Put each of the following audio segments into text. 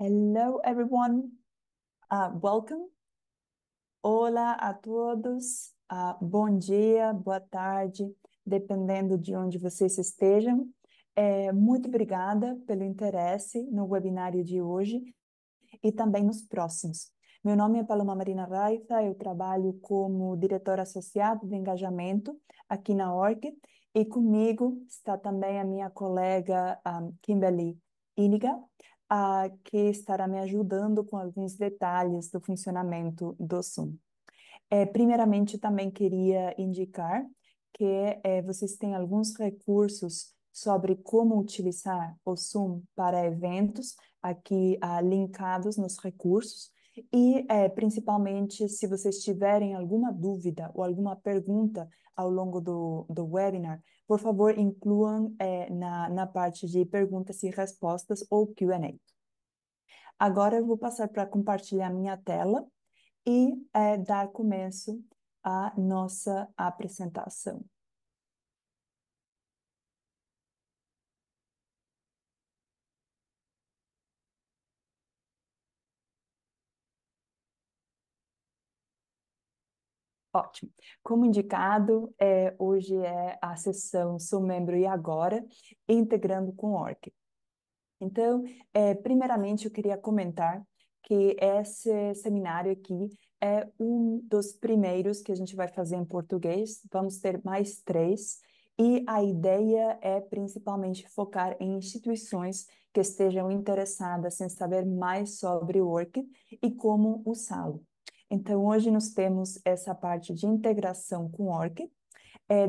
Hello, everyone. Welcome. Olá a todos. Bom dia, boa tarde, dependendo de onde vocês estejam. Muito obrigada pelo interesse no webinário de hoje e também nos próximos. Meu nome é Paloma Marina Raifa, eu trabalho como diretora associada de engajamento aqui na Orchid e comigo está também a minha colega Kimberly Iniga, que estará me ajudando com alguns detalhes do funcionamento do Zoom. Primeiramente, também queria indicar que vocês têm alguns recursos sobre como utilizar o Zoom para eventos, aqui linkados nos recursos, e principalmente se vocês tiverem alguma dúvida ou alguma pergunta ao longo do webinar, por favor, incluam na parte de perguntas e respostas ou Q&A. Agora eu vou passar para compartilhar minha tela e dar começo à nossa apresentação. Ótimo. Como indicado, hoje é a sessão Sou Membro e Agora, integrando com o Orc. Então, primeiramente, eu queria comentar que esse seminário aqui é um dos primeiros que a gente vai fazer em português. Vamos ter mais três. E a ideia é principalmente focar em instituições que estejam interessadas em saber mais sobre o Orchid e como usá-lo. Então, hoje nós temos essa parte de integração com o Orchid.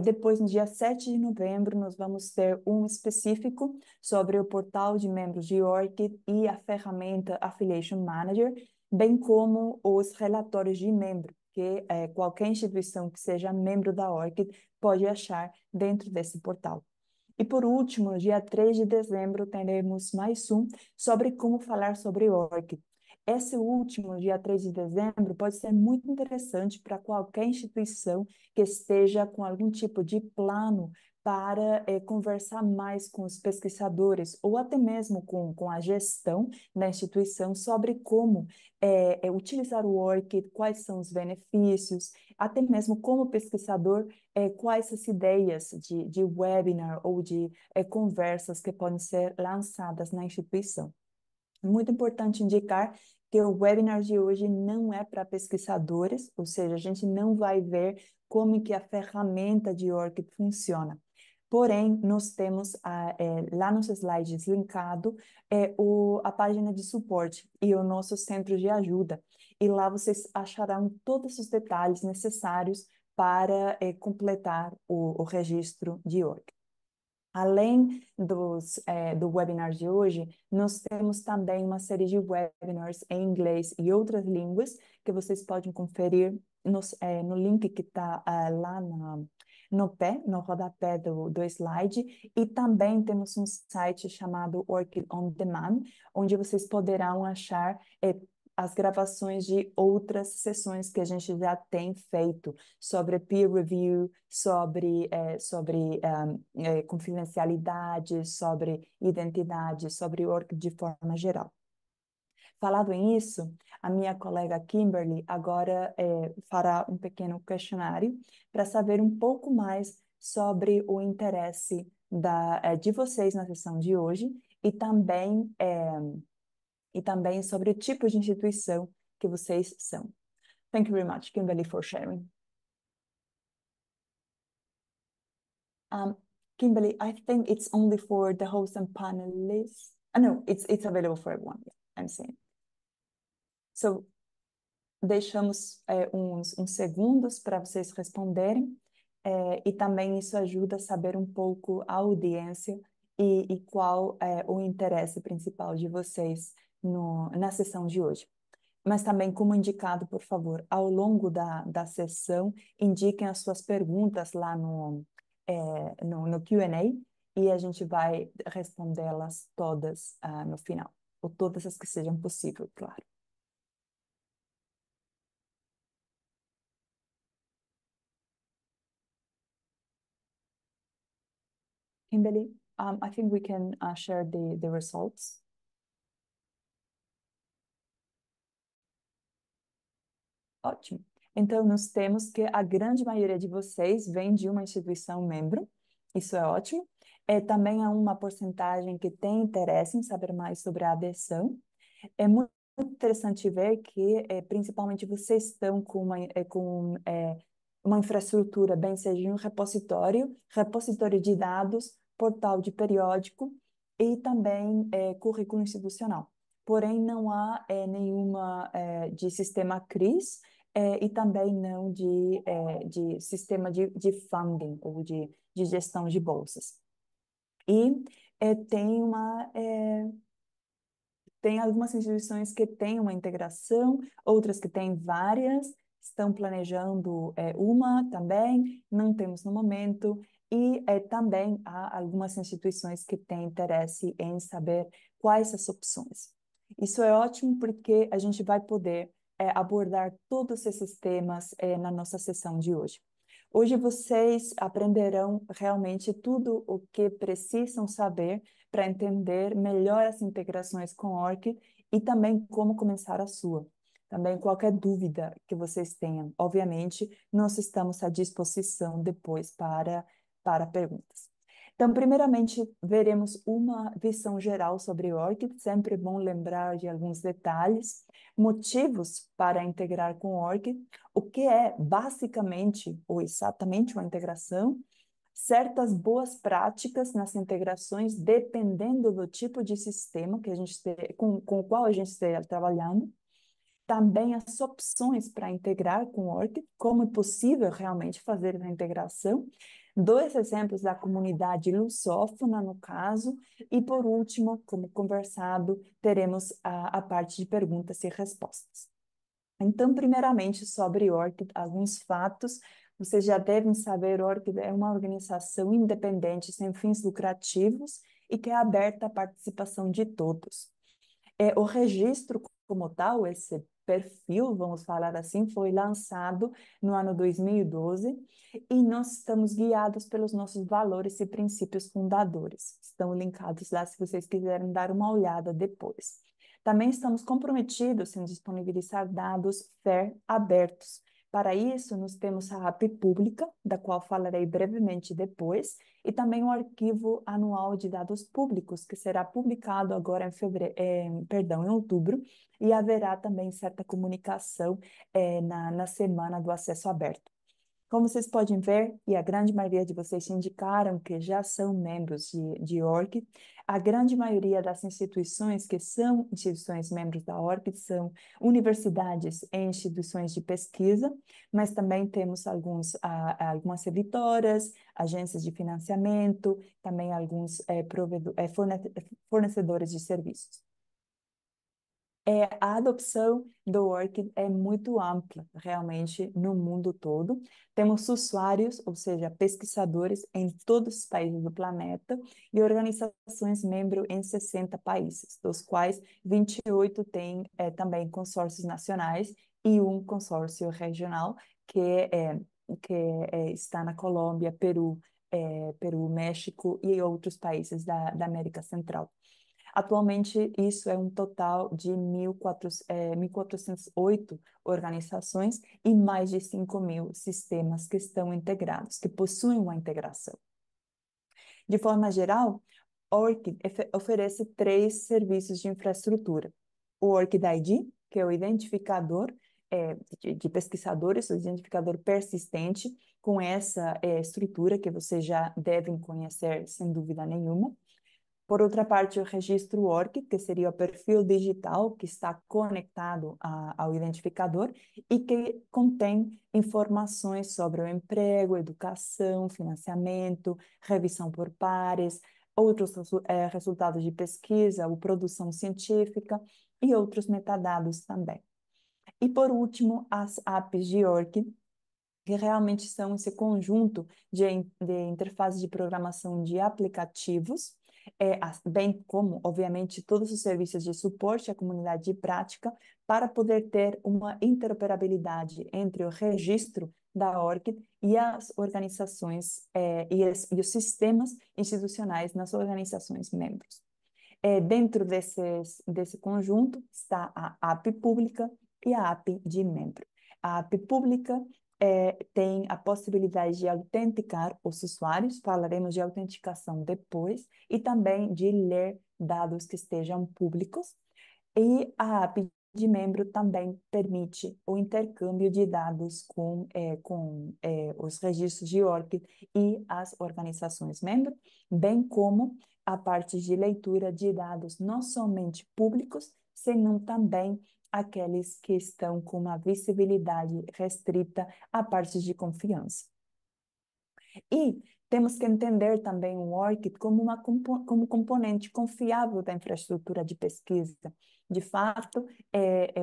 Depois, no dia 7 de novembro, nós vamos ter um específico sobre o portal de membros de Orchid e a ferramenta Affiliation Manager, bem como os relatórios de membro, que qualquer instituição que seja membro da Orchid pode achar dentro desse portal. E por último, no dia 3 de dezembro, teremos mais um sobre como falar sobre Orchid. Esse último, dia 3 de dezembro, pode ser muito interessante para qualquer instituição que esteja com algum tipo de plano para conversar mais com os pesquisadores ou até mesmo com a gestão da instituição sobre como utilizar o Orchid, quais são os benefícios, até mesmo como pesquisador, quais as ideias de webinar ou de conversas que podem ser lançadas na instituição. Muito importante indicar que o webinar de hoje não é para pesquisadores, ou seja, a gente não vai ver como que a ferramenta de Orchid funciona. Porém, nós temos lá nos slides linkado a página de suporte e o nosso centro de ajuda. E lá vocês acharão todos os detalhes necessários para completar o registro de Orchid. Além do webinar de hoje, nós temos também uma série de webinars em inglês e outras línguas que vocês podem conferir no link que está lá no rodapé do slide. E também temos um site chamado Orchid On Demand, onde vocês poderão achar as gravações de outras sessões que a gente já tem feito sobre peer review, sobre confidencialidade, sobre identidade, sobre org de forma geral. Falado nisso, a minha colega Kimberly agora fará um pequeno questionário para saber um pouco mais sobre o interesse de vocês na sessão de hoje e também sobre o tipo de instituição que vocês são. Thank you very much, Kimberly, for sharing. Um, Kimberly, I think it's only for the host and panelists. No, it's available for everyone. Yeah, I'm saying. So, deixamos uns segundos para vocês responderem, e também isso ajuda a saber um pouco a audiência e qual é o interesse principal de vocês na sessão de hoje. Mas também, como indicado, por favor, ao longo da sessão, indiquem as suas perguntas lá no Q&A e a gente vai respondê-las todas no final, ou todas as que sejam possível, claro. Kimberly, I think we can share the results. Ótimo. Então, nós temos que a grande maioria de vocês vem de uma instituição membro, isso é ótimo. Também há uma porcentagem que tem interesse em saber mais sobre a adesão. É muito interessante ver que, principalmente, vocês estão com uma infraestrutura, bem seja um repositório de dados, portal de periódico e também currículo institucional. Porém, não há nenhuma de sistema CRIS e também não de sistema de funding ou de gestão de bolsas. E tem tem algumas instituições que têm uma integração, outras que têm várias, estão planejando uma também, não temos no momento, e também há algumas instituições que têm interesse em saber quais as opções. Isso é ótimo porque a gente vai poder abordar todos esses temas na nossa sessão de hoje. Hoje vocês aprenderão realmente tudo o que precisam saber para entender melhor as integrações com o Orchid e também como começar a sua. Também qualquer dúvida que vocês tenham, obviamente, nós estamos à disposição depois para perguntas. Então, primeiramente, veremos uma visão geral sobre o Orchid, sempre bom lembrar de alguns detalhes, motivos para integrar com o Orchid, o que é basicamente ou exatamente uma integração, certas boas práticas nas integrações, dependendo do tipo de sistema que a gente com o qual a gente esteja trabalhando. Também as opções para integrar com o Orchid, como é possível realmente fazer a integração. Dois exemplos da comunidade lusófona, no caso. E, por último, como conversado, teremos a parte de perguntas e respostas. Então, primeiramente, sobre Orchid, alguns fatos. Vocês já devem saber, Orchid é uma organização independente, sem fins lucrativos, e que é aberta à participação de todos. O registro como tal, esse perfil, vamos falar assim, foi lançado no ano 2012 e nós estamos guiados pelos nossos valores e princípios fundadores. Estão linkados lá se vocês quiserem dar uma olhada depois. Também estamos comprometidos em disponibilizar dados FAIR abertos. Para isso, nós temos a API pública, da qual falarei brevemente depois, e também o arquivo anual de dados públicos, que será publicado agora em outubro, e haverá também certa comunicação na semana do acesso aberto. Como vocês podem ver, e a grande maioria de vocês indicaram que já são membros de Orchid, a grande maioria das instituições que são instituições membros da Orchid são universidades e instituições de pesquisa, mas também temos algumas editoras, agências de financiamento, também alguns fornecedores de serviços. A adopção do Orchid é muito ampla, realmente, no mundo todo. Temos usuários, ou seja, pesquisadores em todos os países do planeta e organizações membro em 60 países, dos quais 28 têm também consórcios nacionais e um consórcio regional que, é, está na Colômbia, Peru, México e outros países da América Central. Atualmente, isso é um total de 1.408 organizações e mais de 5.000 sistemas que estão integrados, que possuem uma integração. De forma geral, a Orchid oferece 3 serviços de infraestrutura. O Orchid ID, que é o identificador de pesquisadores, o identificador persistente, com essa estrutura que vocês já devem conhecer, sem dúvida nenhuma. Por outra parte, o registro Orchid, que seria o perfil digital que está conectado ao identificador e que contém informações sobre o emprego, educação, financiamento, revisão por pares, outros resultados de pesquisa ou produção científica e outros metadados também. E, por último, as APIs de Orchid, que realmente são esse conjunto de interfaces de programação de aplicativos, bem como, obviamente, todos os serviços de suporte à comunidade de prática, para poder ter uma interoperabilidade entre o registro da Orchid e as organizações e os sistemas institucionais nas organizações membros. Dentro desse conjunto está a API pública e a API de membro. A API pública tem a possibilidade de autenticar os usuários, falaremos de autenticação depois, e também de ler dados que estejam públicos. E a API de membro também permite o intercâmbio de dados com os registros de ORCID e as organizações membro, bem como a parte de leitura de dados não somente públicos, senão também aqueles que estão com uma visibilidade restrita a partes de confiança. E temos que entender também o ORCID como componente confiável da infraestrutura de pesquisa. De fato,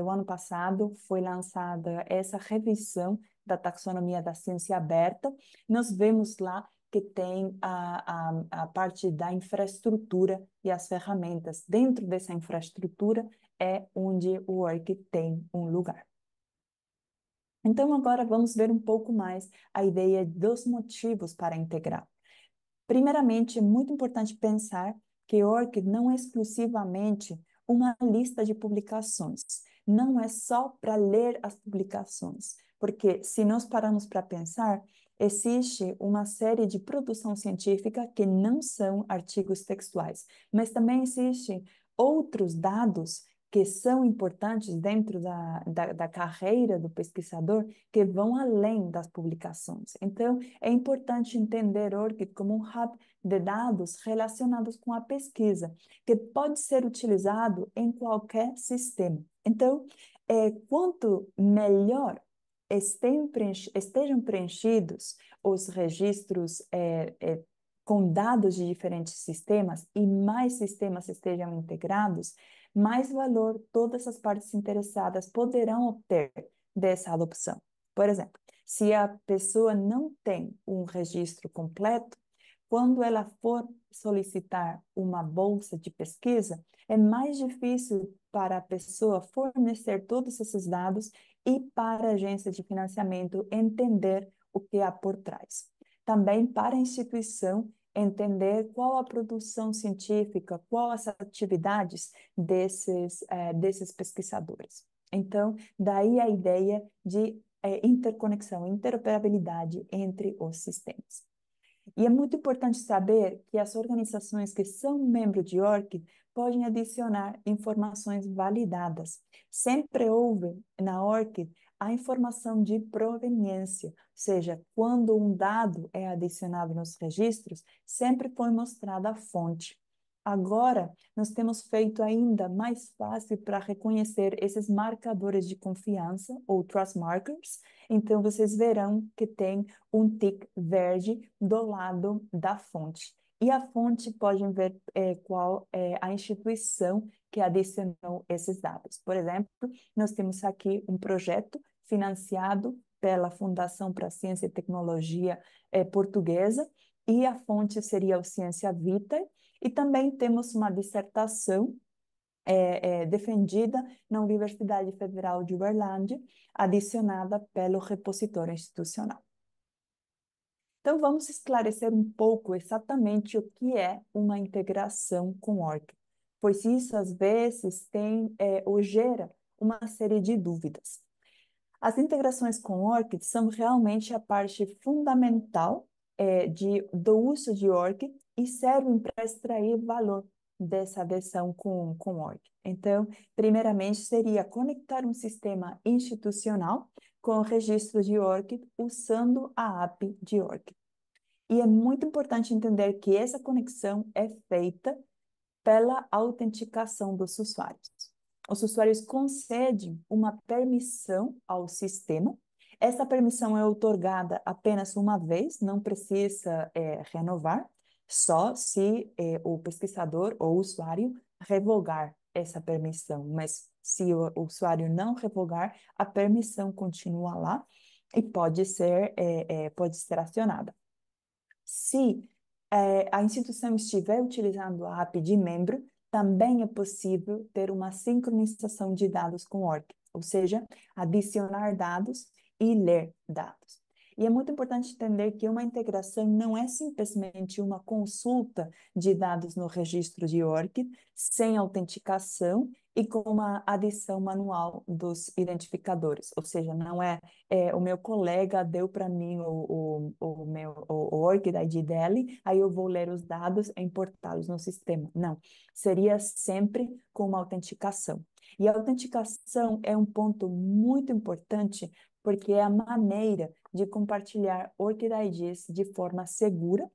o ano passado foi lançada essa revisão da taxonomia da ciência aberta. Nós vemos lá que tem a parte da infraestrutura e as ferramentas. Dentro dessa infraestrutura é onde o ORCID tem um lugar. Então, agora vamos ver um pouco mais a ideia dos motivos para integrar. Primeiramente, é muito importante pensar que ORCID não é exclusivamente uma lista de publicações, não é só para ler as publicações, porque se nós pararmos para pensar, existe uma série de produção científica que não são artigos textuais, mas também existem outros dados que são importantes dentro da carreira do pesquisador, que vão além das publicações. Então, é importante entender o ORCID como um hub de dados relacionados com a pesquisa, que pode ser utilizado em qualquer sistema. Então, quanto melhor estejam preenchidos os registros com dados de diferentes sistemas e mais sistemas estejam integrados, mais valor todas as partes interessadas poderão obter dessa adopção. Por exemplo, se a pessoa não tem um registro completo, quando ela for solicitar uma bolsa de pesquisa, é mais difícil para a pessoa fornecer todos esses dados e para a agência de financiamento entender o que há por trás. Também para a instituição entender qual a produção científica, qual as atividades desses pesquisadores. Então, daí a ideia de interconexão, interoperabilidade entre os sistemas. E é muito importante saber que as organizações que são membros de ORCID podem adicionar informações validadas. Sempre houve na ORCID a informação de proveniência, ou seja, quando um dado é adicionado nos registros, sempre foi mostrada a fonte. Agora, nós temos feito ainda mais fácil para reconhecer esses marcadores de confiança, ou trust markers. Então, vocês verão que tem um tic verde do lado da fonte. E a fonte pode ver qual é a instituição que adicionou esses dados. Por exemplo, nós temos aqui um projeto financiado pela Fundação para a Ciência e Tecnologia Portuguesa, e a fonte seria o Ciência Vitae, e também temos uma dissertação defendida na Universidade Federal de Uberlândia, adicionada pelo repositório institucional. Então, vamos esclarecer um pouco exatamente o que é uma integração com ORCID, pois isso, às vezes, ou gera uma série de dúvidas. As integrações com ORCID são realmente a parte fundamental do uso de ORCID e servem para extrair valor dessa versão com ORCID. Então, primeiramente, seria conectar um sistema institucional com o registro de ORCID usando a API de ORCID. E é muito importante entender que essa conexão é feita pela autenticação dos usuários. Os usuários concedem uma permissão ao sistema. Essa permissão é outorgada apenas uma vez, não precisa renovar, só se o pesquisador ou o usuário revogar essa permissão. Mas se o usuário não revogar, a permissão continua lá e pode ser acionada. Se a instituição estiver utilizando a API de membro, também é possível ter uma sincronização de dados com o ORCID, ou seja, adicionar dados e ler dados. E é muito importante entender que uma integração não é simplesmente uma consulta de dados no registro de ORCID sem autenticação e com uma adição manual dos identificadores, ou seja, não o meu colega deu para mim o Orchid ID dele, aí eu vou ler os dados e importá-los no sistema. Não, seria sempre com uma autenticação. E a autenticação é um ponto muito importante, porque é a maneira de compartilhar Orchid IDs de forma segura,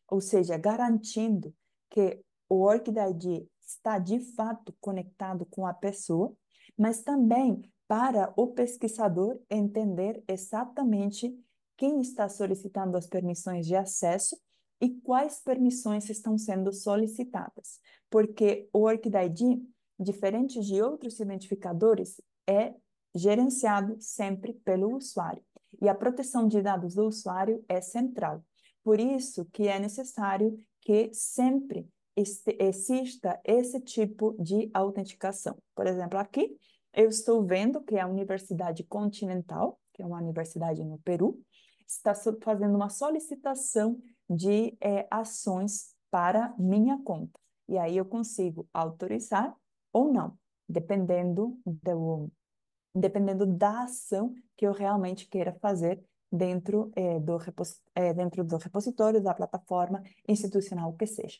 ou seja, garantindo que o Orchid ID está de fato conectado com a pessoa, mas também para o pesquisador entender exatamente quem está solicitando as permissões de acesso e quais permissões estão sendo solicitadas. Porque o Orchid ID, diferente de outros identificadores, é gerenciado sempre pelo usuário. E a proteção de dados do usuário é central. Por isso que é necessário que sempre exista esse tipo de autenticação. Por exemplo, aqui eu estou vendo que a Universidade Continental, que é uma universidade no Peru, está fazendo uma solicitação de ações para minha conta. E aí eu consigo autorizar ou não, dependendo da ação que eu realmente queira fazer dentro do repositório, da plataforma institucional que seja.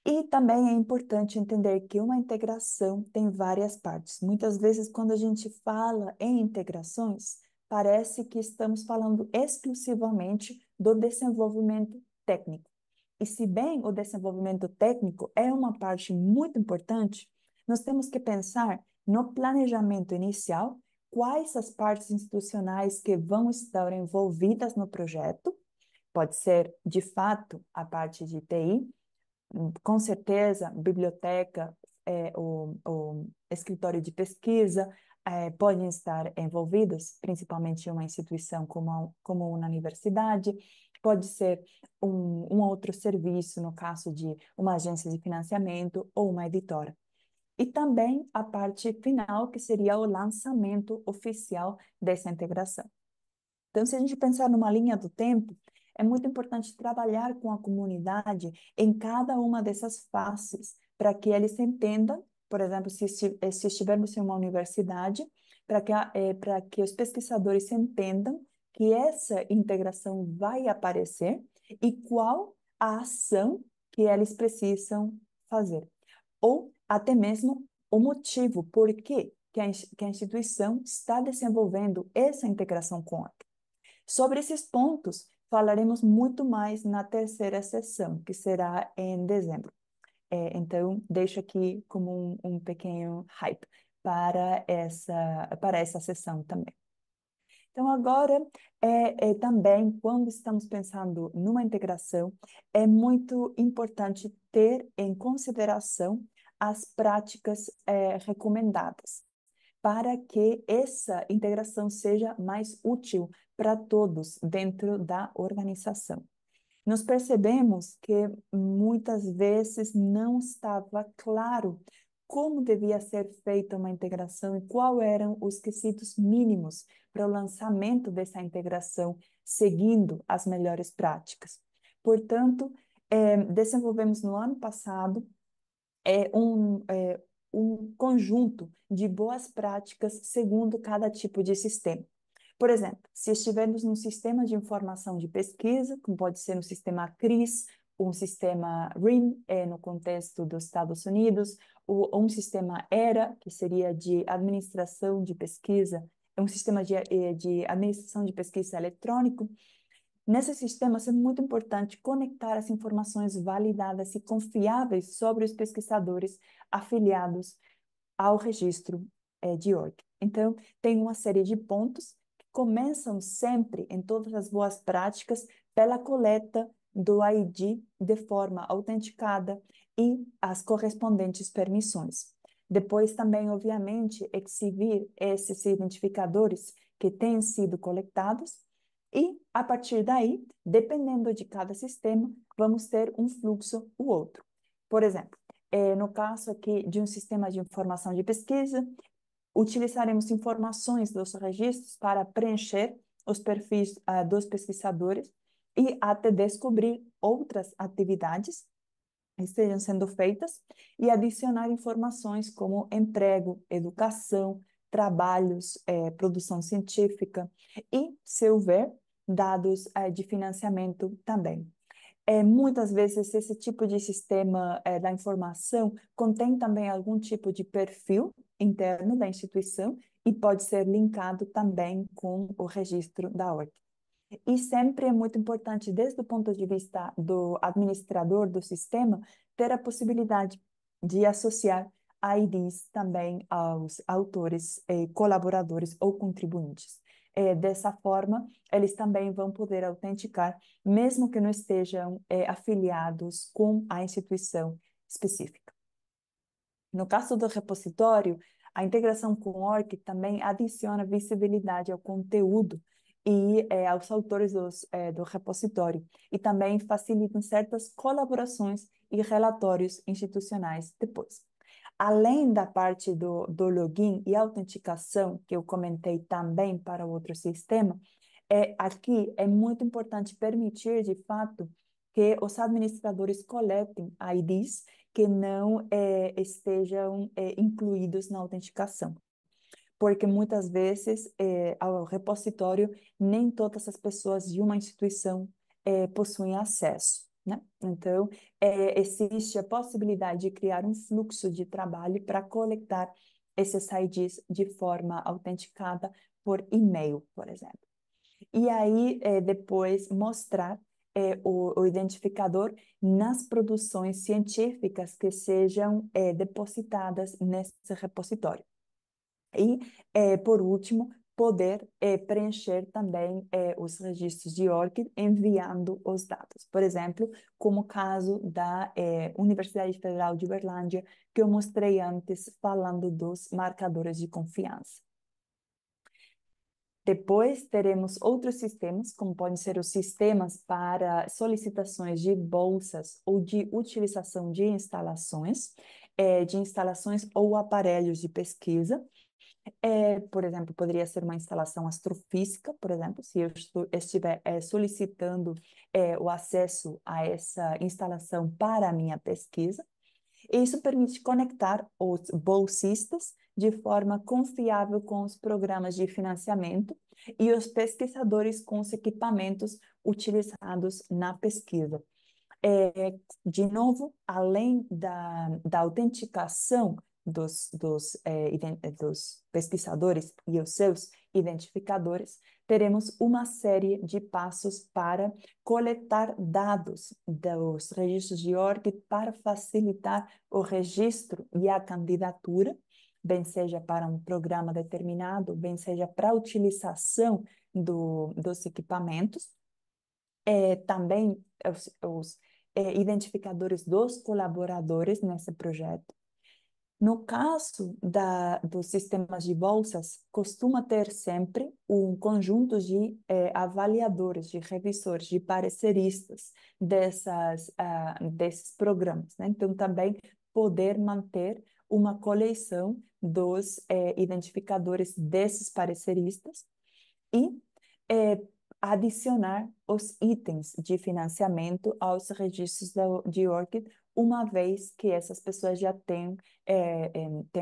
E também é importante entender que uma integração tem várias partes. Muitas vezes, quando a gente fala em integrações, parece que estamos falando exclusivamente do desenvolvimento técnico. E se bem o desenvolvimento técnico é uma parte muito importante, nós temos que pensar no planejamento inicial, quais as partes institucionais que vão estar envolvidas no projeto. Pode ser, de fato, a parte de TI, com certeza, biblioteca, o escritório de pesquisa podem estar envolvidos, principalmente em uma instituição como uma universidade, pode ser um outro serviço, no caso de uma agência de financiamento ou uma editora. E também a parte final, que seria o lançamento oficial dessa integração. Então, se a gente pensar numa linha do tempo, é muito importante trabalhar com a comunidade em cada uma dessas faces, para que eles entendam, por exemplo, se estivermos em uma universidade, para que os pesquisadores entendam que essa integração vai aparecer e qual a ação que eles precisam fazer. Ou até mesmo o motivo por que a instituição está desenvolvendo essa integração com a. Sobre esses pontos, falaremos muito mais na terceira sessão, que será em dezembro. Então, deixo aqui como um pequeno hype para essa sessão também. Então, agora, também, quando estamos pensando numa integração, é muito importante ter em consideração as práticas recomendadas para que essa integração seja mais útil para todos dentro da organização. Nós percebemos que muitas vezes não estava claro como devia ser feita uma integração e quais eram os requisitos mínimos para o lançamento dessa integração, seguindo as melhores práticas. Portanto, desenvolvemos no ano passado um conjunto de boas práticas segundo cada tipo de sistema. Por exemplo, se estivermos num sistema de informação de pesquisa, como pode ser no sistema CRIS, um sistema RIM, no contexto dos Estados Unidos, ou um sistema ERA, que seria de administração de pesquisa, é um sistema de administração de pesquisa eletrônico. Nesse sistema, é muito importante conectar as informações validadas e confiáveis sobre os pesquisadores afiliados ao registro de org. Então, tem uma série de pontos que começam sempre, em todas as boas práticas, pela coleta do ID de forma autenticada e as correspondentes permissões. Depois, também, obviamente, exibir esses identificadores que têm sido coletados e, a partir daí, dependendo de cada sistema, vamos ter um fluxo ou outro. Por exemplo, no caso aqui de um sistema de informação de pesquisa, utilizaremos informações dos registros para preencher os perfis dos pesquisadores e até descobrir outras atividades estejam sendo feitas e adicionar informações como emprego, educação, trabalhos, produção científica e, se houver, dados de financiamento também. Muitas vezes esse tipo de sistema da informação contém também algum tipo de perfil interno da instituição e pode ser linkado também com o registro da ordem. E sempre é muito importante, desde o ponto de vista do administrador do sistema, ter a possibilidade de associar IDs também aos autores, colaboradores ou contribuintes. Dessa forma, eles também vão poder autenticar, mesmo que não estejam afiliados com a instituição específica. No caso do repositório, a integração com o ORC também adiciona visibilidade ao conteúdo e aos autores do repositório, e também facilitam certas colaborações e relatórios institucionais depois. Além da parte do login e autenticação, que eu comentei também para o outro sistema, aqui é muito importante permitir, de fato, que os administradores coletem IDs que não estejam incluídos na autenticação. Porque muitas vezes, ao repositório, nem todas as pessoas de uma instituição possuem acesso, né? Então, existe a possibilidade de criar um fluxo de trabalho para coletar esses IDs de forma autenticada por e-mail, por exemplo. E aí, depois, mostrar o identificador nas produções científicas que sejam depositadas nesse repositório. E, por último, poder preencher também os registros de ORCID enviando os dados. Por exemplo, como o caso da Universidade Federal de Uberlândia, que eu mostrei antes, falando dos marcadores de confiança. Depois teremos outros sistemas, como podem ser os sistemas para solicitações de bolsas ou de utilização de instalações ou aparelhos de pesquisa. Por exemplo, poderia ser uma instalação astrofísica, por exemplo, se eu estiver solicitando o acesso a essa instalação para a minha pesquisa. Isso permite conectar os bolsistas de forma confiável com os programas de financiamento e os pesquisadores com os equipamentos utilizados na pesquisa. De novo, além da autenticação dos pesquisadores e os seus identificadores, teremos uma série de passos para coletar dados dos registros de ORG para facilitar o registro e a candidatura, bem seja para um programa determinado, bem seja para a utilização dos equipamentos. Também os identificadores dos colaboradores nesse projeto. No caso dos sistemas de bolsas, costuma ter sempre um conjunto de avaliadores, de revisores, de pareceristas desses programas, né? Então, também poder manter uma coleção dos identificadores desses pareceristas e adicionar os itens de financiamento aos registros de ORCID, uma vez que essas pessoas já tenham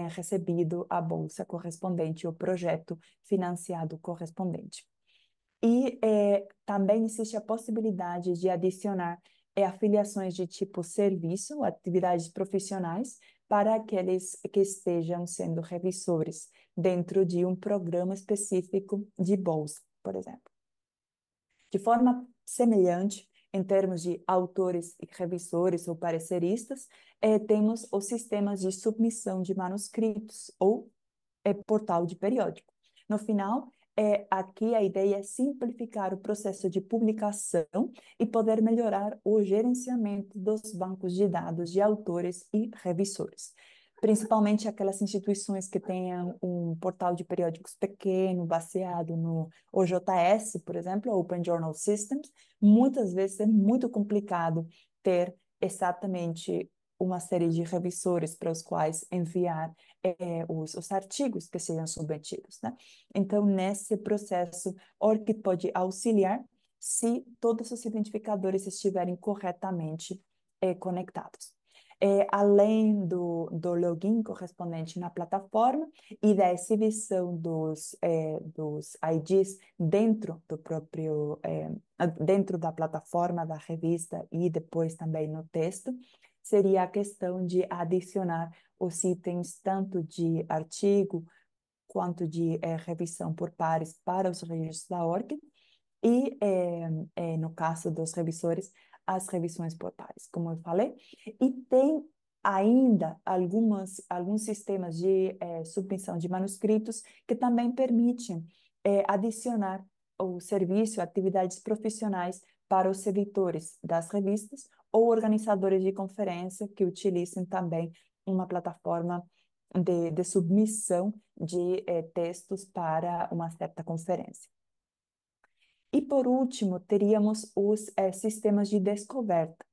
recebido a bolsa correspondente, o projeto financiado correspondente. E também existe a possibilidade de adicionar afiliações de tipo serviço, atividades profissionais, para aqueles que estejam sendo revisores dentro de um programa específico de bolsa, por exemplo. De forma semelhante, em termos de autores e revisores ou pareceristas, temos os sistemas de submissão de manuscritos ou portal de periódico. No final, aqui a ideia é simplificar o processo de publicação e poder melhorar o gerenciamento dos bancos de dados de autores e revisores. Principalmente aquelas instituições que tenham um portal de periódicos pequeno, baseado no OJS, por exemplo, Open Journal Systems, muitas vezes é muito complicado ter exatamente uma série de revisores para os quais enviar os artigos que sejam submetidos, né? Então, nesse processo, ORCID pode auxiliar se todos os identificadores estiverem corretamente conectados. além do login correspondente na plataforma e da exibição dos IDs dentro do próprio, dentro da plataforma da revista e depois também no texto, seria a questão de adicionar os itens tanto de artigo quanto de revisão por pares para os registros da ORC e, no caso dos revisores, as revisões por pares, como eu falei. E tem ainda alguns sistemas de submissão de manuscritos que também permitem adicionar o serviço, atividades profissionais para os editores das revistas ou organizadores de conferência que utilizem também uma plataforma de submissão de textos para uma certa conferência. E, por último, teríamos os sistemas de descoberta,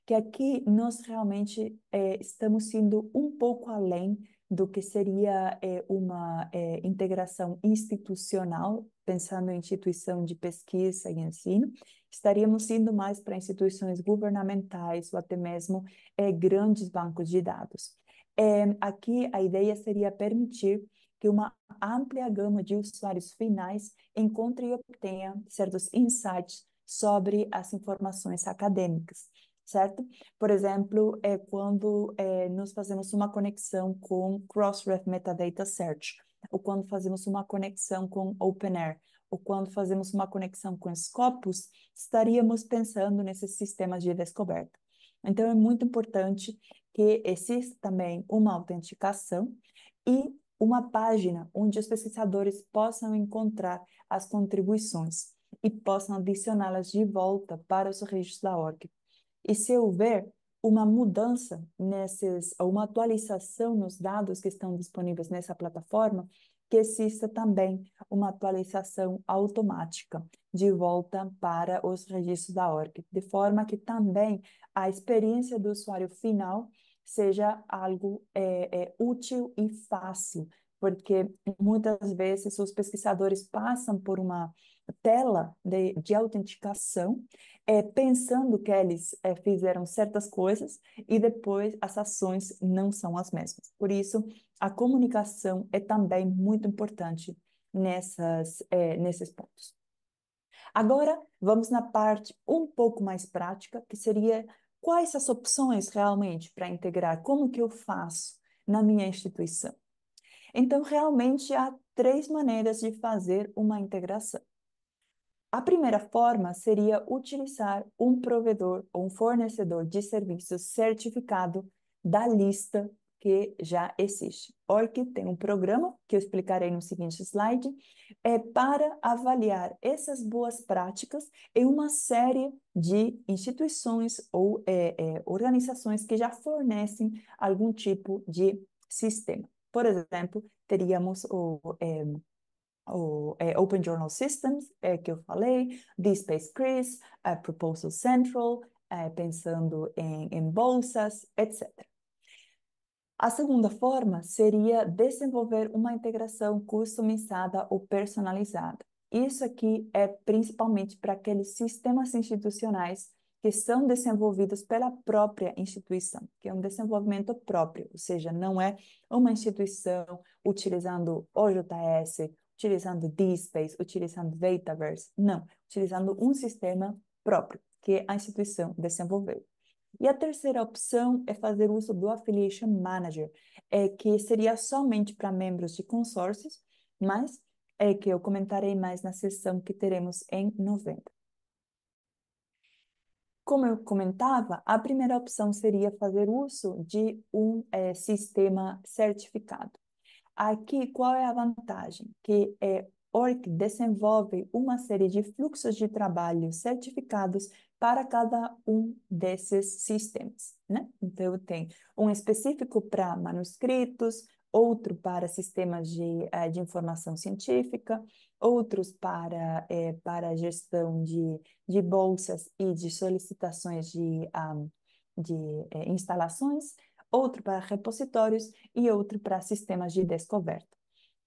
que aqui nós realmente estamos indo um pouco além do que seria uma integração institucional, pensando em instituição de pesquisa e ensino, estaríamos indo mais para instituições governamentais ou até mesmo grandes bancos de dados. Aqui a ideia seria permitir que uma ampla gama de usuários finais encontre e obtenha certos insights sobre as informações acadêmicas, certo? Por exemplo, quando nós fazemos uma conexão com Crossref Metadata Search, ou quando fazemos uma conexão com OpenAIRE, ou quando fazemos uma conexão com Scopus, estaríamos pensando nesses sistemas de descoberta. Então, é muito importante que exista também uma autenticação e uma página onde os pesquisadores possam encontrar as contribuições e possam adicioná-las de volta para os registros da ORC. E se houver uma mudança ou uma atualização nos dados que estão disponíveis nessa plataforma, que exista também uma atualização automática de volta para os registros da ORC, de forma que também a experiência do usuário final seja algo útil e fácil, porque muitas vezes os pesquisadores passam por uma tela de autenticação, pensando que eles fizeram certas coisas e depois as ações não são as mesmas. Por isso, a comunicação é também muito importante nesses pontos. Agora, vamos na parte um pouco mais prática, que seria quais as opções realmente para integrar, como que eu faço na minha instituição. Então, realmente há três maneiras de fazer uma integração. A primeira forma seria utilizar um provedor ou um fornecedor de serviços certificado da lista que já existe. ORC tem um programa, que eu explicarei no seguinte slide, para avaliar essas boas práticas em uma série de instituições ou organizações que já fornecem algum tipo de sistema. Por exemplo, teríamos o Open Journal Systems, que eu falei, DSpace Quiz, Proposal Central, pensando em bolsas, etc. A segunda forma seria desenvolver uma integração customizada ou personalizada. Isso aqui é principalmente para aqueles sistemas institucionais que são desenvolvidos pela própria instituição, que é um desenvolvimento próprio, ou seja, não é uma instituição utilizando OJS, utilizando DSpace, utilizando Dataverse, não, utilizando um sistema próprio que a instituição desenvolveu. E a terceira opção é fazer uso do Affiliation Manager, que seria somente para membros de consórcios, mas é que eu comentarei mais na sessão que teremos em novembro. Como eu comentava, a primeira opção seria fazer uso de um sistema certificado. Aqui, qual é a vantagem? Que ORC desenvolve uma série de fluxos de trabalho certificados para cada um desses sistemas, né? Então, tem um específico para manuscritos, outro para sistemas de informação científica, outros para gestão de bolsas e de solicitações de instalações, outro para repositórios e outro para sistemas de descoberta.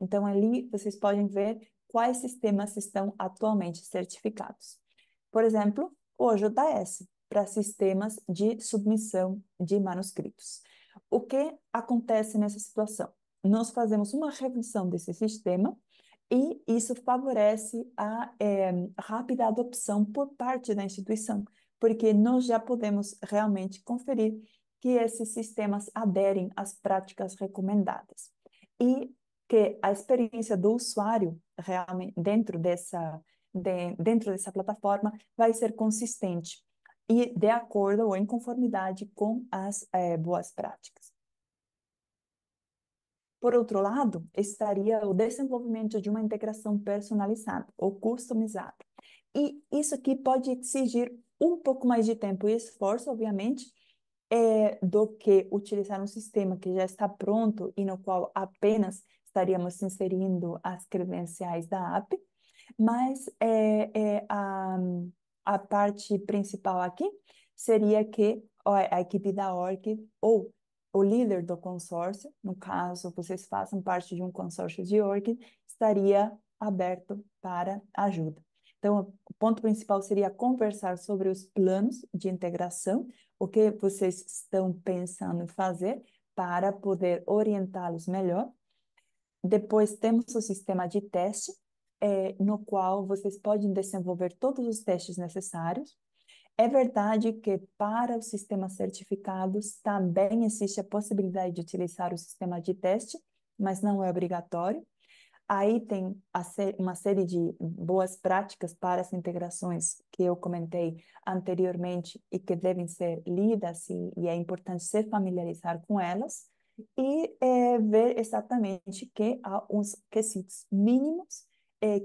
Então, ali vocês podem ver quais sistemas estão atualmente certificados. Por exemplo, o OJS, para sistemas de submissão de manuscritos. O que acontece nessa situação? Nós fazemos uma revisão desse sistema e isso favorece a rápida adopção por parte da instituição, porque nós já podemos realmente conferir que esses sistemas aderem às práticas recomendadas e que a experiência do usuário realmente dentro dessa plataforma vai ser consistente e de acordo ou em conformidade com as boas práticas. Por outro lado, estaria o desenvolvimento de uma integração personalizada ou customizada. E isso aqui pode exigir um pouco mais de tempo e esforço, obviamente, do que utilizar um sistema que já está pronto e no qual apenas estaríamos inserindo as credenciais da app, mas a parte principal aqui seria que a equipe da Orchid ou o líder do consórcio, no caso, vocês façam parte de um consórcio de Orchid, estaria aberto para ajuda. Então, o ponto principal seria conversar sobre os planos de integração, o que vocês estão pensando em fazer para poder orientá-los melhor. Depois temos o sistema de teste, no qual vocês podem desenvolver todos os testes necessários. É verdade que para os sistemas certificados também existe a possibilidade de utilizar o sistema de teste, mas não é obrigatório. Aí tem uma série de boas práticas para as integrações que eu comentei anteriormente e que devem ser lidas e é importante se familiarizar com elas e ver exatamente que há uns quesitos mínimos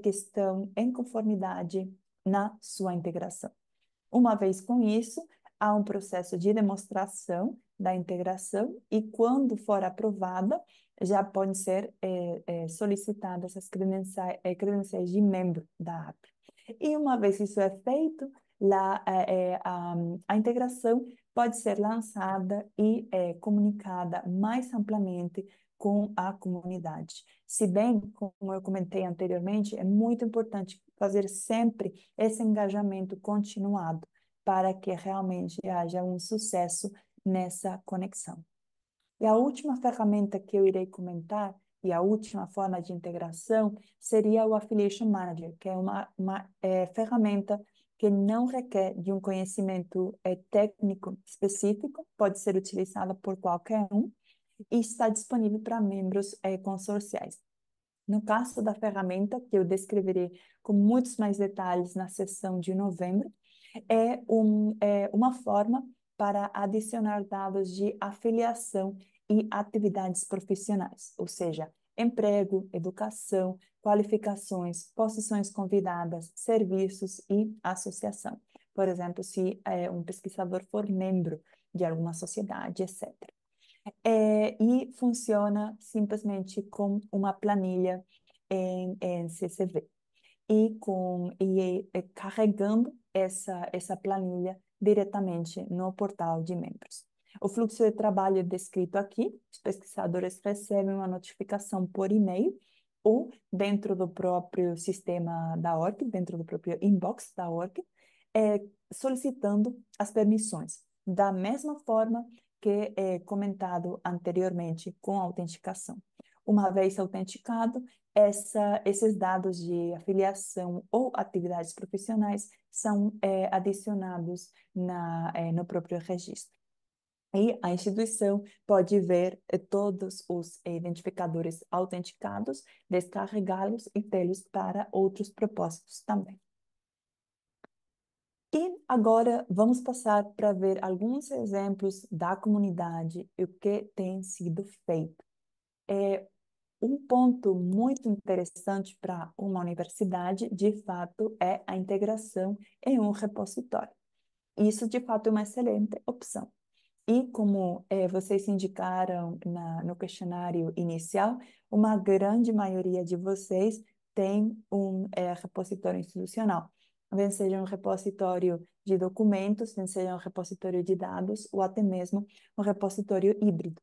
que estão em conformidade na sua integração. Uma vez com isso, há um processo de demonstração da integração e, quando for aprovada, já podem ser solicitadas as credenciais de membro da app. E uma vez isso é feito, lá, a integração pode ser lançada e comunicada mais amplamente com a comunidade. Se bem, como eu comentei anteriormente, é muito importante fazer sempre esse engajamento continuado para que realmente haja um sucesso nessa conexão. E a última ferramenta que eu irei comentar, e a última forma de integração, seria o Affiliation Manager, que é uma ferramenta que não requer de um conhecimento técnico específico, pode ser utilizada por qualquer um, e está disponível para membros consorciais. No caso da ferramenta, que eu descreverei com muitos mais detalhes na sessão de novembro, é uma forma para adicionar dados de afiliação e atividades profissionais, ou seja, emprego, educação, qualificações, posições convidadas, serviços e associação. Por exemplo, se um pesquisador for membro de alguma sociedade, etc. E funciona simplesmente com uma planilha em CSV carregando essa planilha diretamente no portal de membros. O fluxo de trabalho é descrito aqui. Os pesquisadores recebem uma notificação por e-mail ou dentro do próprio sistema da ORC, dentro do próprio inbox da ORC, solicitando as permissões. Da mesma forma que é comentado anteriormente com a autenticação. Uma vez autenticado, esses dados de afiliação ou atividades profissionais são adicionados no próprio registro. E a instituição pode ver todos os identificadores autenticados, descarregá-los e tê-los para outros propósitos também. E agora vamos passar para ver alguns exemplos da comunidade e o que tem sido feito. Um ponto muito interessante para uma universidade, de fato, é a integração em um repositório. Isso, de fato, é uma excelente opção. E como vocês indicaram no questionário inicial, uma grande maioria de vocês tem um repositório institucional. Bem seja um repositório de documentos, bem seja um repositório de dados, ou até mesmo um repositório híbrido.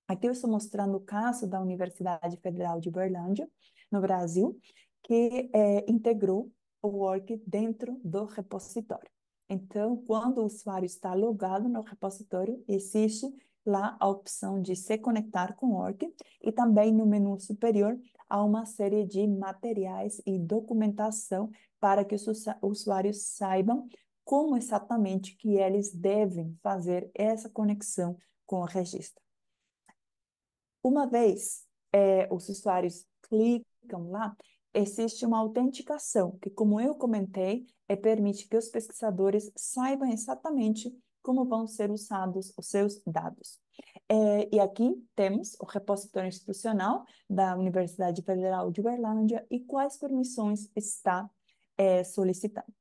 Aqui eu estou mostrando o caso da Universidade Federal de Uberlândia, no Brasil, que integrou o Work dentro do repositório. Então, quando o usuário está logado no repositório, existe lá a opção de se conectar com o Orchid e também no menu superior há uma série de materiais e documentação para que os usuários saibam como exatamente que eles devem fazer essa conexão com o registro. Uma vez os usuários clicam lá, existe uma autenticação, que, como eu comentei, permite que os pesquisadores saibam exatamente como vão ser usados os seus dados. E aqui temos o repositório institucional da Universidade Federal de Uberlândia e quais permissões está solicitando.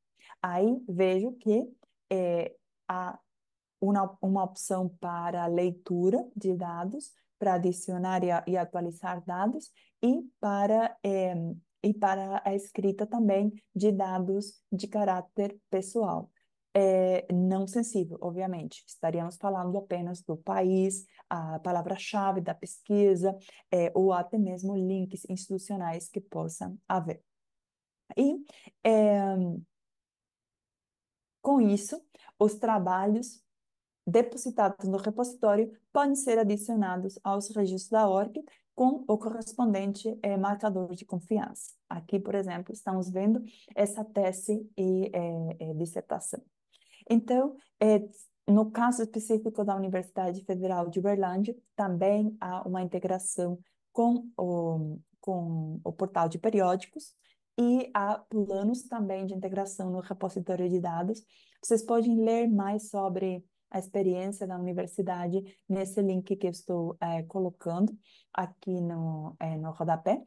Aí vejo que há uma opção para leitura de dados, para adicionar e atualizar dados, e para a escrita também de dados de caráter pessoal. Não sensível, obviamente. Estaríamos falando apenas do país, a palavra-chave da pesquisa, ou até mesmo links institucionais que possam haver. E, é, com isso, os trabalhos depositados no repositório podem ser adicionados aos registros da ORG com o correspondente marcador de confiança. Aqui, por exemplo, estamos vendo essa tese e dissertação. Então, no caso específico da Universidade Federal de Uberlândia, também há uma integração com o portal de periódicos e há planos também de integração no repositório de dados. Vocês podem ler mais sobre a experiência da universidade nesse link que eu estou colocando aqui no rodapé.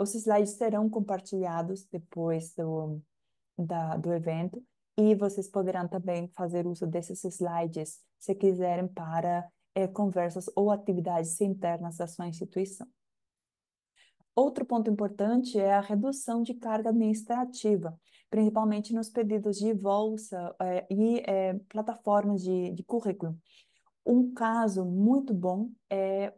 Os slides serão compartilhados depois do evento e vocês poderão também fazer uso desses slides se quiserem para conversas ou atividades internas da sua instituição. Outro ponto importante é a redução de carga administrativa, principalmente nos pedidos de bolsa e plataformas de currículo. Um caso muito bom é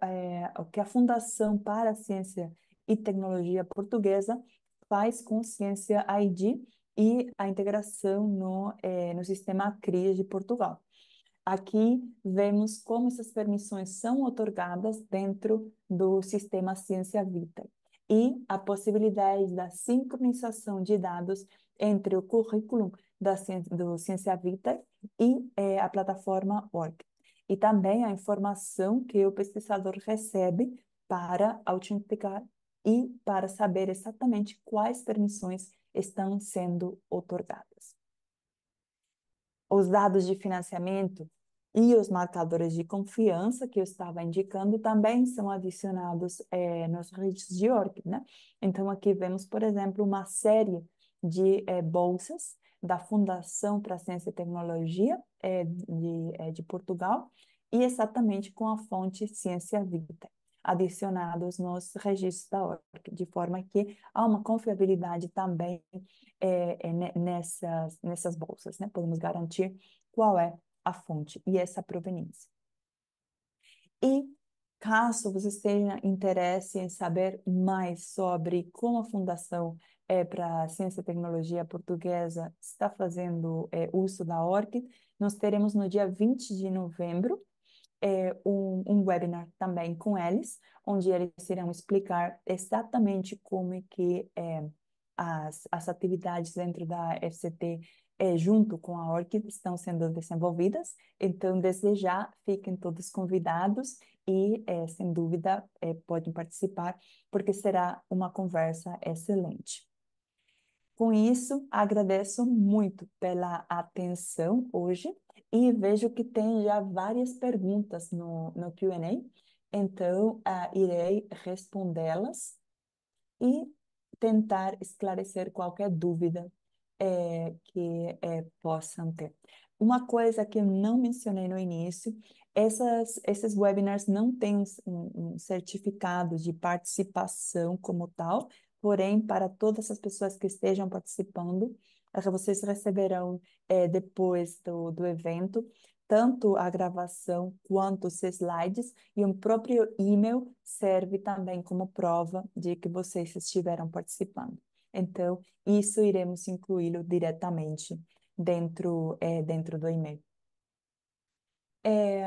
o que a Fundação para a Ciência e Tecnologia Portuguesa faz com Ciência ID e a integração no sistema CRIA de Portugal. Aqui vemos como essas permissões são otorgadas dentro do sistema Ciência Vita e a possibilidade da sincronização de dados entre o currículo do Ciência Vita e a plataforma Org. E também a informação que o pesquisador recebe para autenticar e para saber exatamente quais permissões estão sendo otorgadas. Os dados de financiamento e os marcadores de confiança que eu estava indicando também são adicionados nos registros de ORC, né? Então, aqui vemos, por exemplo, uma série de bolsas da Fundação para a Ciência e Tecnologia de Portugal e exatamente com a fonte Ciência Vita, adicionados nos registros da ORC, de forma que há uma confiabilidade também nessas bolsas, né? Podemos garantir qual é a fonte e essa proveniência. E caso vocês tenham interesse em saber mais sobre como a Fundação para a Ciência e Tecnologia Portuguesa está fazendo uso da ORCID, nós teremos no dia 20 de novembro um webinar também com eles, onde eles irão explicar exatamente como é que as atividades dentro da FCT, junto com a ORCID, estão sendo desenvolvidas. Então, desde já, fiquem todos convidados e, sem dúvida, podem participar, porque será uma conversa excelente. Com isso, agradeço muito pela atenção hoje e vejo que tem já várias perguntas no Q&A, então irei respondê-las e tentar esclarecer qualquer dúvida que possam ter. Uma coisa que eu não mencionei no início, esses webinars não têm um certificado de participação como tal, porém, para todas as pessoas que estejam participando, vocês receberão depois do evento tanto a gravação quanto os slides, e um próprio e-mail serve também como prova de que vocês estiveram participando. Então, isso iremos incluí-lo diretamente dentro do e-mail. É,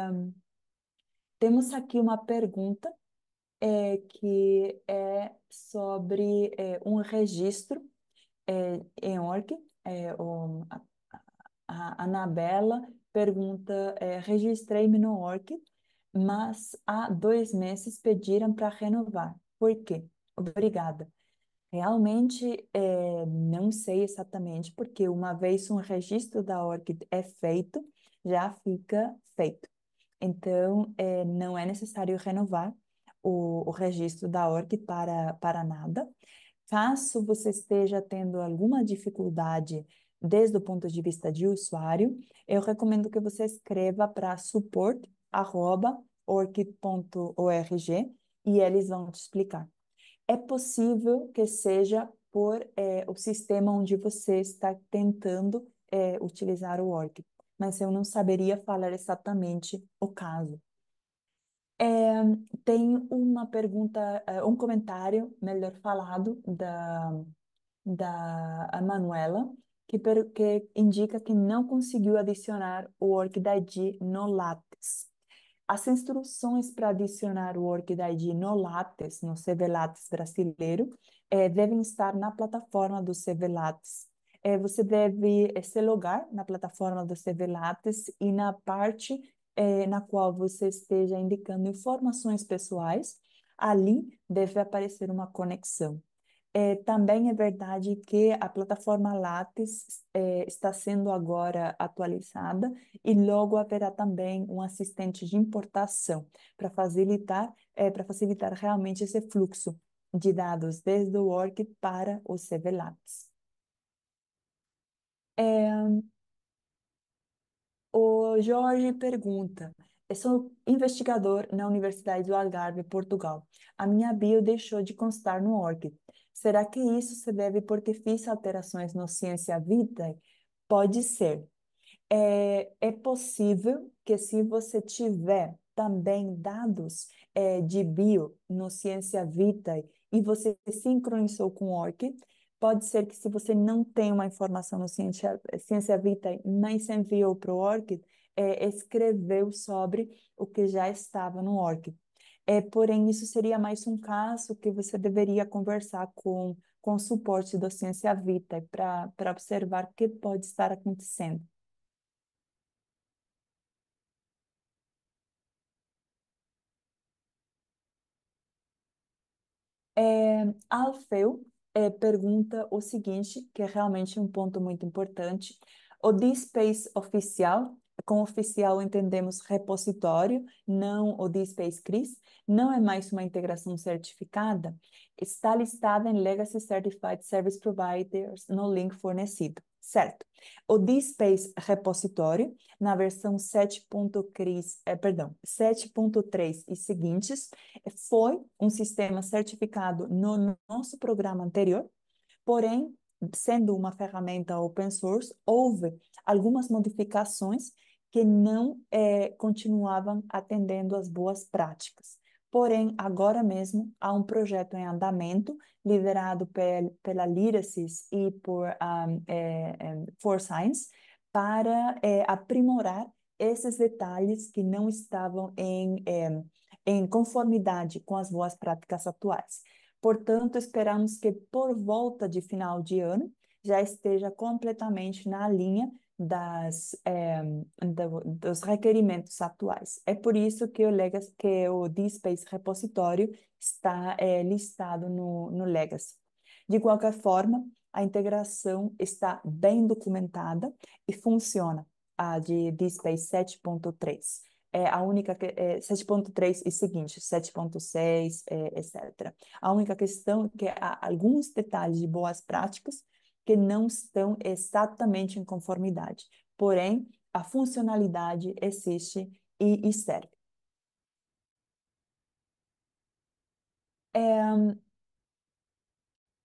temos aqui uma pergunta que é sobre um registro em org. A Anabela pergunta: registrei-me no org, mas há 2 meses pediram para renovar. Por quê? Obrigada. Realmente, não sei exatamente, porque uma vez um registro da org é feito, já fica feito. Então, não é necessário renovar o registro da org para nada. Caso você esteja tendo alguma dificuldade desde o ponto de vista de usuário, eu recomendo que você escreva para support@org.org e eles vão te explicar. É possível que seja por o sistema onde você está tentando utilizar o org, mas eu não saberia falar exatamente o caso. É, tem uma pergunta, um comentário, melhor falado, da Manuela, que indica que não conseguiu adicionar o Workid no Lattes. As instruções para adicionar o Workid no Lattes, no CV Lattes brasileiro, devem estar na plataforma do CV Lattes. Você deve se logar na plataforma do CV Lattes e na parte na qual você esteja indicando informações pessoais, ali deve aparecer uma conexão. Também é verdade que a plataforma Lattes está sendo agora atualizada e logo haverá também um assistente de importação para facilitar realmente esse fluxo de dados desde o Work para o CV Lattes. O Jorge pergunta: eu sou investigador na Universidade do Algarve, Portugal. A minha bio deixou de constar no org. Será que isso se deve porque fiz alterações no Ciência Vitae? Pode ser. É possível que se você tiver também dados de bio no Ciência Vitae e você sincronizou com o org, pode ser que se você não tem uma informação no Ciência Vitae, mas enviou para o org, escreveu sobre o que já estava no org. Porém, isso seria mais um caso que você deveria conversar com o suporte do Ciência Vitae para observar o que pode estar acontecendo. Alfeu pergunta o seguinte, que é realmente um ponto muito importante. O DSpace oficial, com oficial entendemos repositório, não o DSpace CRIS, não é mais uma integração certificada, está listada em Legacy Certified Service Providers no link fornecido, certo? O DSpace repositório, na versão 7.3 e seguintes, foi um sistema certificado no nosso programa anterior, porém, sendo uma ferramenta open source, houve algumas modificações que não continuavam atendendo às boas práticas. Porém, agora mesmo há um projeto em andamento, liderado pela Lyrasis e por ForScience, para aprimorar esses detalhes que não estavam em conformidade com as boas práticas atuais. Portanto, esperamos que por volta de final de ano já esteja completamente na linha dos requerimentos atuais. É por isso que o DSpace repositório está listado no Legacy. De qualquer forma, a integração está bem documentada e funciona, a de DSpace 7.3. É a única 7.3 e seguinte, 7.6, etc. A única questão é que há alguns detalhes de boas práticas que não estão exatamente em conformidade. Porém, a funcionalidade existe e serve.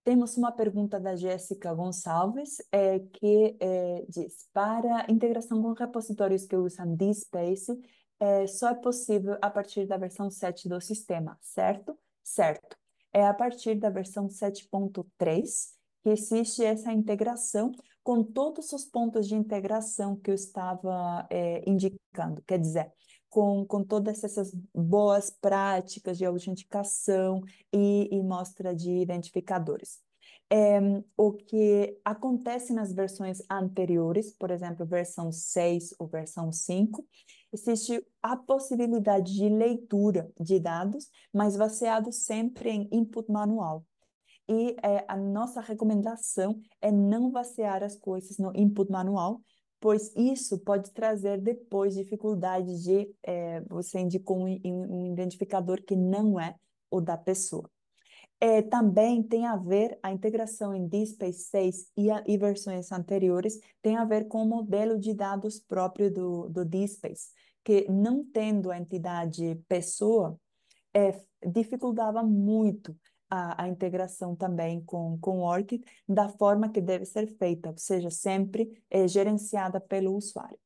Temos uma pergunta da Jéssica Gonçalves, que diz: para integração com repositórios que usam DSpace, só é possível a partir da versão 7 do sistema, certo? Certo. É a partir da versão 7.3 que existe essa integração com todos os pontos de integração que eu estava indicando. Quer dizer, com todas essas boas práticas de autenticação e mostra de identificadores. É, o que acontece nas versões anteriores, por exemplo, versão 6 ou versão 5, existe a possibilidade de leitura de dados, mas baseado sempre em input manual. E a nossa recomendação é não basear as coisas no input manual, pois isso pode trazer depois dificuldade de você indicar um identificador que não é o da pessoa. Também tem a ver, a integração em DSpace 6 e versões anteriores tem a ver com o modelo de dados próprio do DSpace, que não tendo a entidade pessoa, dificultava muito a integração também com o Orchid da forma que deve ser feita, ou seja, sempre gerenciada pelo usuário.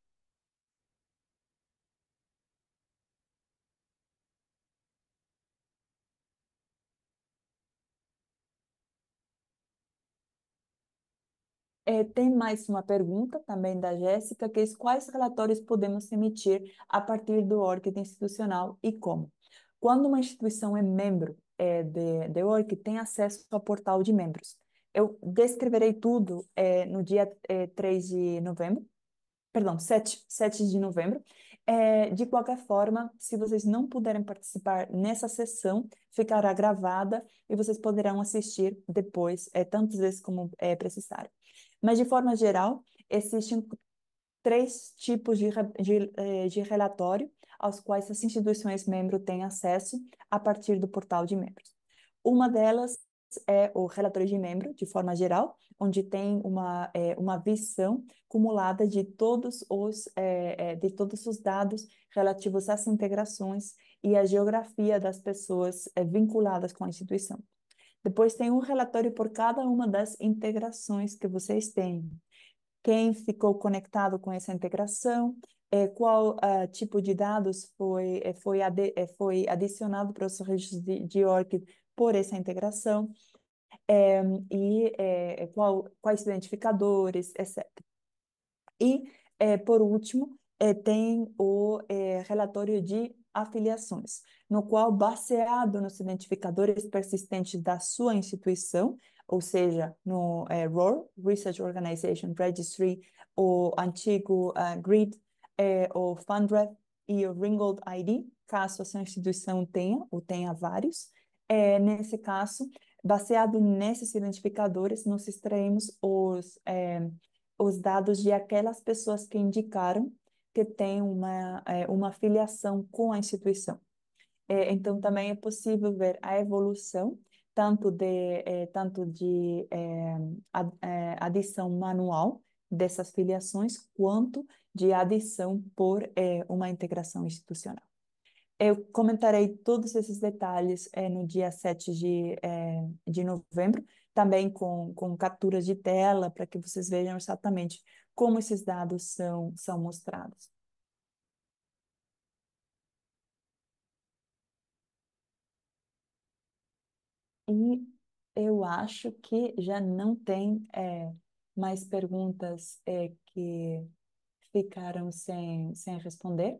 Tem mais uma pergunta também da Jéssica, que é quais relatórios podemos emitir a partir do ORCID institucional e como? Quando uma instituição é membro de ORCID, tem acesso ao portal de membros. Eu descreverei tudo no dia 3 de novembro, perdão, 7 de novembro. De qualquer forma, se vocês não puderem participar nessa sessão, ficará gravada e vocês poderão assistir depois, tantas vezes como precisarem. Mas, de forma geral, existem três tipos de relatório aos quais as instituições membros têm acesso a partir do portal de membros. Uma delas é o relatório de membro, de forma geral, onde tem uma visão cumulada de todos os dados relativos às integrações e à geografia das pessoas vinculadas com a instituição. Depois tem um relatório por cada uma das integrações que vocês têm. Quem ficou conectado com essa integração, qual tipo de dados foi adicionado para os registros de ORCID por essa integração, quais identificadores, etc. E, por último, tem o relatório de afiliações, no qual, baseado nos identificadores persistentes da sua instituição, ou seja, no ROR, Research Organization Registry, o antigo GRID, o FundRef e o Ringgold ID, caso a sua instituição tenha, ou tenha vários. Nesse caso, baseado nesses identificadores, nós extraímos os dados de aquelas pessoas que indicaram que têm uma filiação com a instituição. Então, também é possível ver a evolução tanto de adição manual dessas filiações, quanto de adição por uma integração institucional. Eu comentarei todos esses detalhes no dia 7 de novembro, também com capturas de tela, para que vocês vejam exatamente como esses dados são mostrados. E eu acho que já não tem mais perguntas que ficaram sem responder.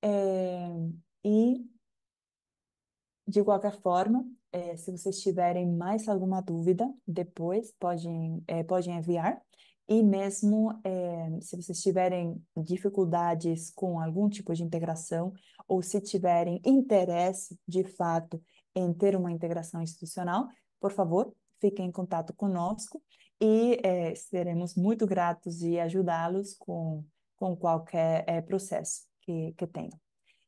É, e De qualquer forma, se vocês tiverem mais alguma dúvida, depois podem enviar. E mesmo se vocês tiverem dificuldades com algum tipo de integração, ou se tiverem interesse, de fato, em ter uma integração institucional, por favor, fiquem em contato conosco e seremos muito gratos de ajudá-los com qualquer processo que tenham.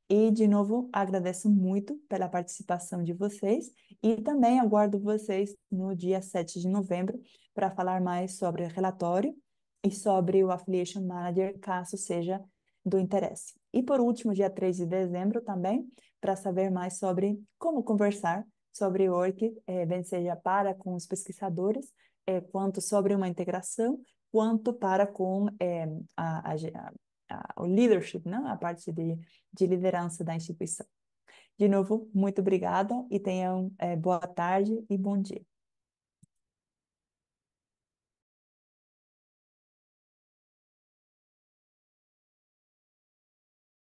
E, de novo, agradeço muito pela participação de vocês e também aguardo vocês no dia 7 de novembro para falar mais sobre o relatório e sobre o Affiliation Manager, caso seja do interesse. E, por último, dia 3 de dezembro também, para saber mais sobre como conversar sobre o ORCID, bem seja para com os pesquisadores, quanto sobre uma integração, quanto para com o leadership, né? A parte de liderança da instituição. De novo, muito obrigada e tenham boa tarde e bom dia.